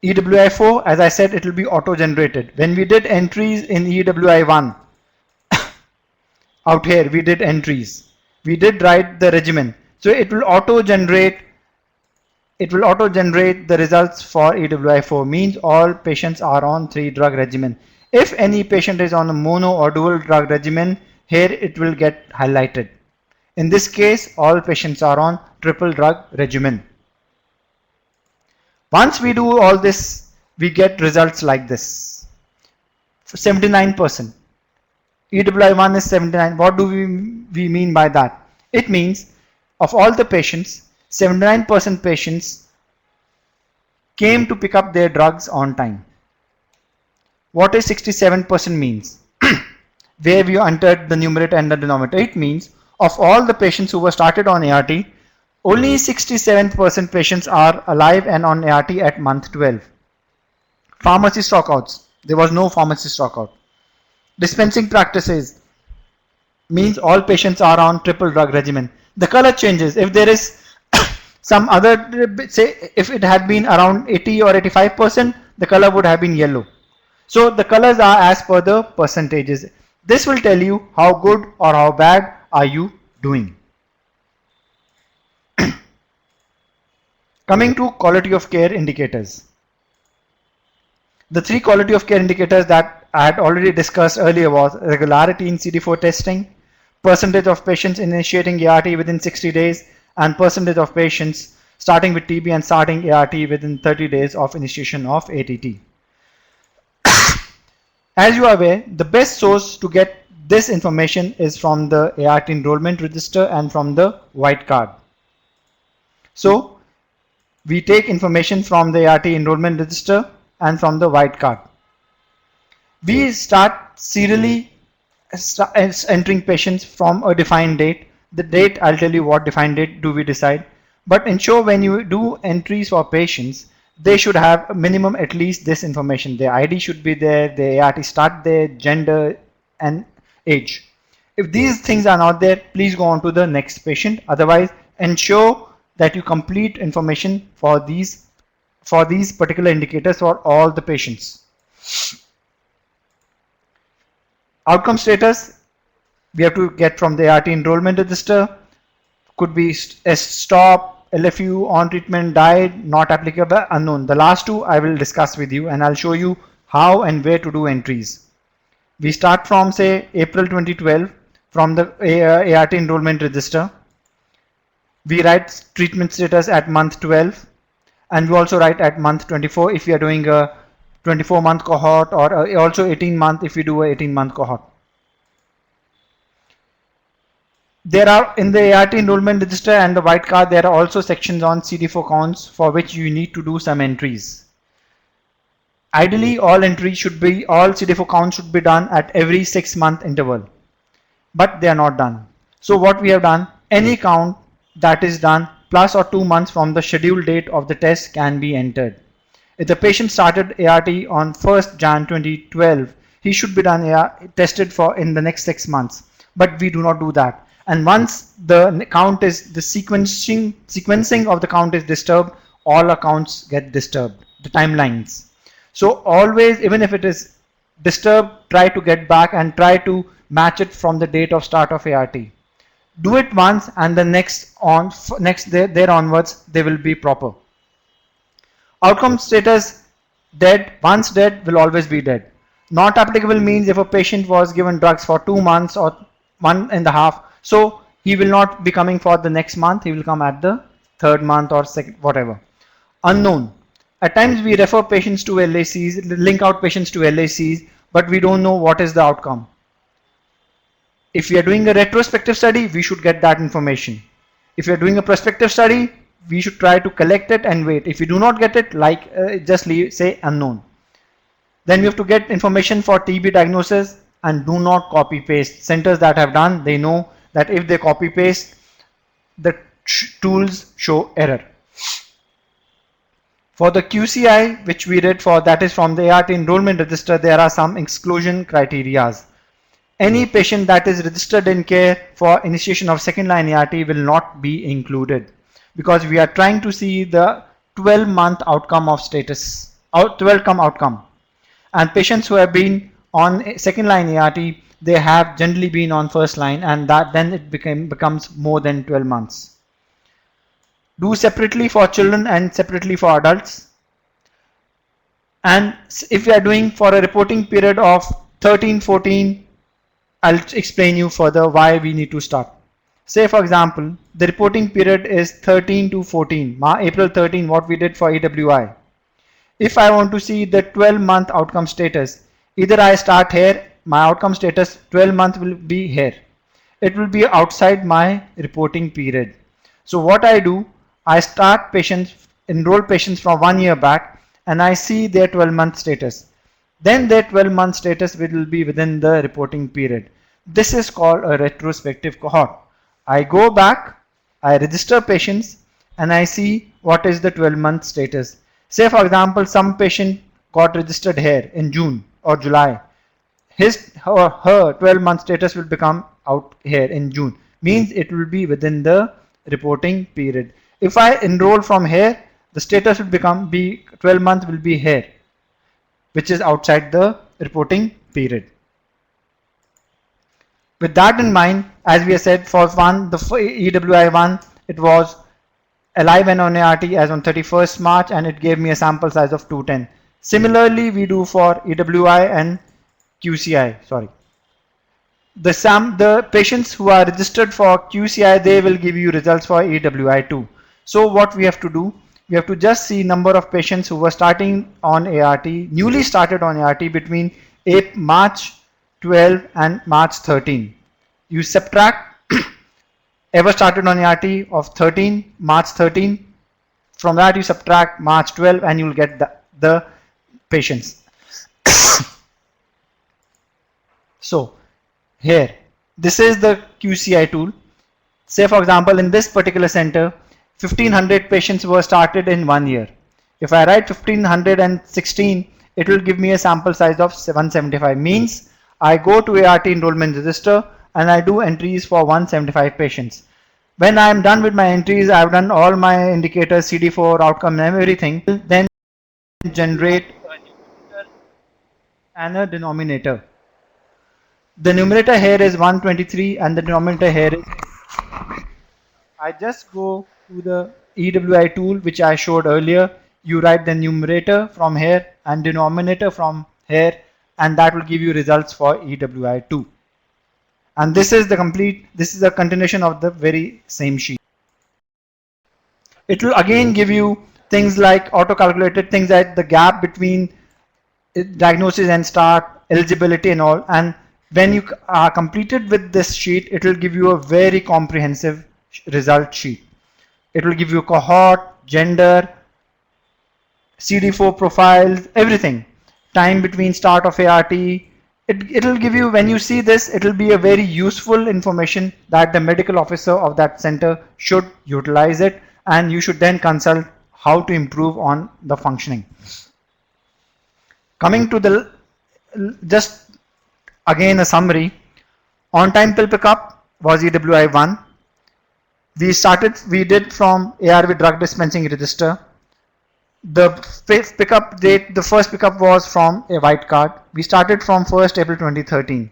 EWI4, as I said, it will be auto generated. When we did entries in EWI1, out here we did entries. We did write the regimen. So it will auto generate the results for EWI4, means all patients are on 3 drug regimen. If any patient is on a mono or dual drug regimen, here it will get highlighted. In this case, all patients are on triple drug regimen. Once we do all this, we get results like this. 79%. EWI1 is 79. What do we mean by that? It means of all the patients, 79% patients came to pick up their drugs on time. What is 67% means? Where we entered the numerator and the denominator. It means of all the patients who were started on ART, only 67% patients are alive and on ART at month 12. Pharmacy stockouts. There was no pharmacy stockout. Dispensing practices means all patients are on triple drug regimen. The color changes. If there is some other, say if it had been around 80 or 85%, the color would have been yellow. So the colors are as per the percentages. This will tell you how good or how bad are you doing. Coming to quality of care indicators. The 3 quality of care indicators that I had already discussed earlier was regularity in CD4 testing, percentage of patients initiating ART within 60 days, and percentage of patients starting with TB and starting ART within 30 days of initiation of ATT. As you are aware, the best source to get this information is from the ART enrollment register and from the white card. So we take information from the ART enrollment register and from the white card. We start serially entering patients from a defined date. The date, I'll tell you what defined date do we decide. But ensure when you do entries for patients, they should have a minimum at least this information. Their ID should be there, their ART start there, gender and age. If these things are not there, please go on to the next patient. Otherwise, ensure that you complete information for these particular indicators for all the patients. Outcome status, we have to get from the ART enrollment register. Could be stop, LFU, on treatment, died, not applicable, unknown. The last 2 I will discuss with you and I'll show you how and where to do entries. We start from say April 2012 from the ART enrollment register. We write treatment status at month 12 and we also write at month 24 if we are doing a 24-month cohort, or also 18-month if we do a 18-month cohort. There are in the ART enrollment register and the white card, there are also sections on CD4 counts for which you need to do some entries. Ideally, all CD4 counts should be done at every 6-month interval, but they are not done. So what we have done, any count that is done plus or 2 months from the scheduled date of the test can be entered. If the patient started ART on 1st Jan 2012, he should be tested for in the next 6 months, but we do not do that. And once the count is, the sequencing of the count is disturbed, all accounts get disturbed, the timelines. So always, even if it is disturbed, try to get back and try to match it from the date of start of ART. Do it once and the next there onwards, they will be proper. Outcome status, dead. Once dead, will always be dead. Not applicable means if a patient was given drugs for 2 months or 1.5, so he will not be coming for the next month, he will come at the 3rd month or second, whatever. Unknown. At times we refer patients to LACs, link out patients to LACs, but we don't know what is the outcome. If we are doing a retrospective study, we should get that information. If we are doing a prospective study, we should try to collect it and wait. If we do not get it, just say unknown. Then we have to get information for TB diagnosis and do not copy paste. Centers that have done, they know that if they copy paste, the tools show error. For the QCI, which we did for, that is from the ART enrollment register, there are some exclusion criteria. Any patient that is registered in care for initiation of second line ART will not be included, because we are trying to see the 12-month outcome of status, 12-month outcome. And patients who have been on second line ART, they have generally been on first line, and that then it becomes more than 12 months. Do separately for children and separately for adults. And if we are doing for a reporting period of 13-14, I'll explain you further why we need to start. Say for example, the reporting period is 13 to 14, April 13, what we did for EWI. If I want to see the 12-month outcome status, either I start here, my outcome status 12 month will be here. It will be outside my reporting period. So what I do, I start patients, enroll patients from 1 year back, and I see their 12-month status. Then their 12-month status will be within the reporting period. This is called a retrospective cohort. I go back, I register patients, and I see what is the 12-month status. Say for example, some patient got registered here in June or July. His or her 12-month status will become out here in June. Means it will be within the reporting period. If I enroll from here, the status will be 12 months will be here, which is outside the reporting period. With that in mind, as we have said, for one, the EWI1, it was alive and on ART as on 31st March, and it gave me a sample size of 210. Similarly, we do for EWI and QCI. Sorry. The patients who are registered for QCI, they will give you results for EWI2. So what we have to do, we have to just see number of patients who were starting on ART, newly started on ART between March 12 and March 13. You subtract ever started on ART of 13, March 13. From that you subtract March 12 and you will get the patients. So here, this is the QCI tool. Say for example, in this particular center, 1500 patients were started in 1 year. If I write 1516, it will give me a sample size of 775. Means I go to ART enrollment register and I do entries for 175 patients. When I am done with my entries, I have done all my indicators, CD4, outcome and everything, then generate a numerator and a denominator. The numerator here is 123 and the denominator here is, I just go to the EWI tool which I showed earlier. You write the numerator from here and denominator from here, and that will give you results for EWI2. And this is the continuation of the very same sheet. It will again give you things like auto-calculated things like the gap between diagnosis and start, eligibility and all. And when you are completed with this sheet, it will give you a very comprehensive result sheet. It will give you cohort, gender, CD4 profiles, everything, time between start of ART. It will give you, when you see this, it will be a very useful information that the medical officer of that center should utilize it, and you should then consult how to improve on the functioning. Coming to the, just again a summary, on time pill pickup was EWI1. We did from ARV drug dispensing register. The pickup date, the first pickup was from a white card. We started from 1st April 2013.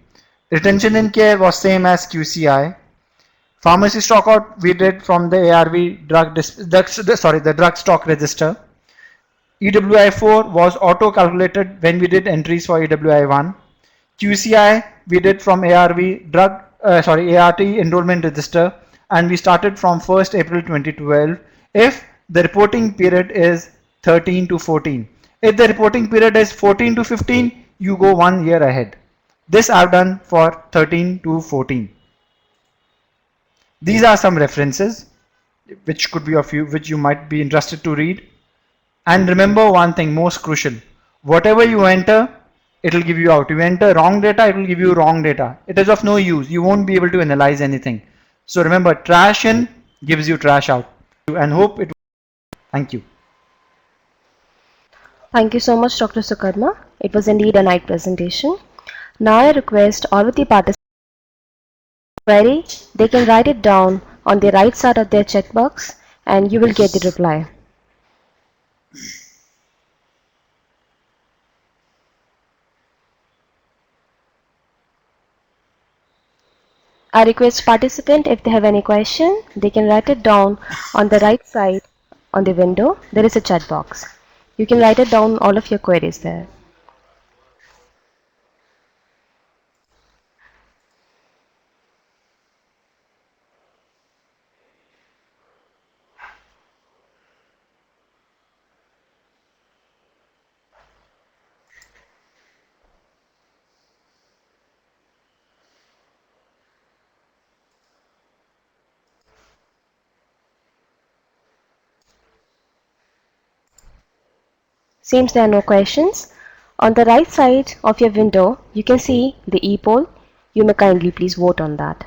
Retention in care was same as QCI. Pharmacy stockout we did from the ARV the drug stock register. EWI4 was auto calculated when we did entries for EWI1. QCI we did from ART enrollment register, and we started from 1st April 2012 if the reporting period is 13 to 14. If the reporting period is 14 to 15, you go 1 year ahead. This I've done for 13 to 14. These are some references which could be of you, which you might be interested to read. And remember one thing most crucial, whatever you enter, it will give you out. You enter wrong data, it will give you wrong data. It is of no use. You won't be able to analyze anything. So remember, trash in gives you trash out. And hope it. Thank you. Thank you so much, Dr. Sukarma. It was indeed a nice presentation. Now I request all of the participants query, they can write it down on the right side of their checkbox and you will get the reply. I request participant if they have any question, they can write it down on the right side on the window. There is a chat box. You can write it down all of your queries there. Seems there are no questions. On the right side of your window, you can see the e-poll. You may kindly please vote on that.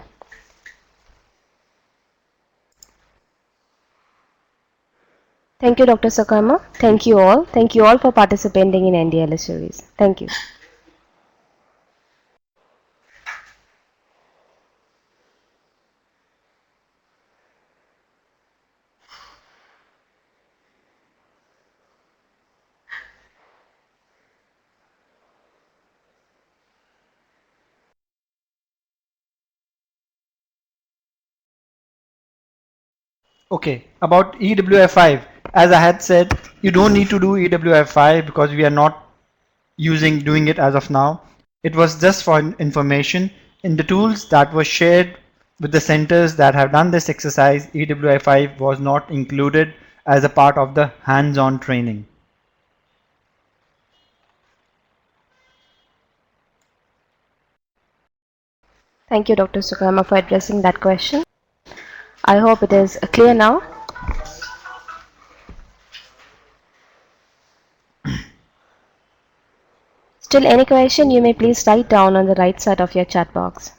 Thank you, Dr. Sakarma. Thank you all. Thank you all for participating in NDLS series. Thank you. Okay, about EWF5, as I had said, you don't need to do EWF5 because we are not doing it as of now. It was just for information. In the tools that were shared with the centers that have done this exercise, EWF5 was not included as a part of the hands-on training. Thank you, Dr. Sukarma, for addressing that question. I hope it is clear now. Still any question, you may please write down on the right side of your chat box.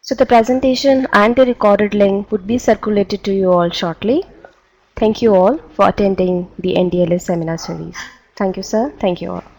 So the presentation and the recorded link would be circulated to you all shortly. Thank you all for attending the NDLS seminar series. Thank you, sir. Thank you all.